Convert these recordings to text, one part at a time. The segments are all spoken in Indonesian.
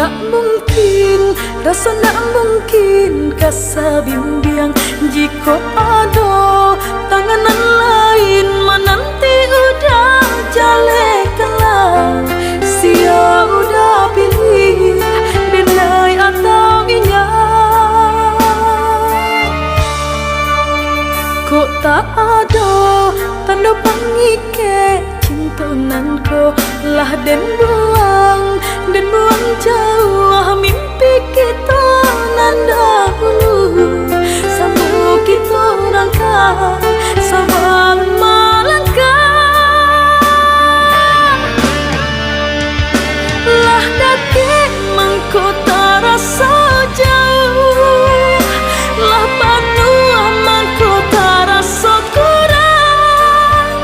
Tak mungkin, rasa tak mungkin kasa bimbang jika ada tanganan lain menanti udah jalekanlah. Sia udah pilih denai atau ingat, kok tak ada tanda pangike cintananku lah den buang jauh mimpi kita nan dahulu. Sama kita rangka sama melangkah lah kaki mengkota rasa jauh lah penuh mengkota rasa kurang.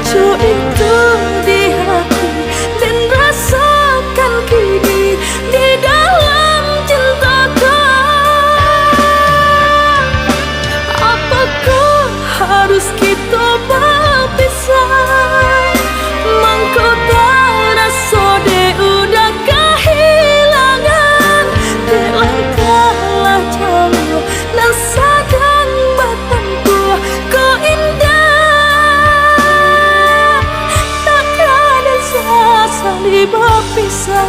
Cu itu di hati dan rasakan kini di dalam cintaku. Apakah harus kita berpisah? Mengkota rasa de udah kehilangan, de langkahlah jauh dan sadang batangku kau indah. Takkan ada saling berpisah.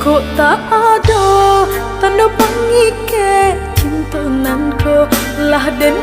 Kok tak ada tanda pangike cintananku lah den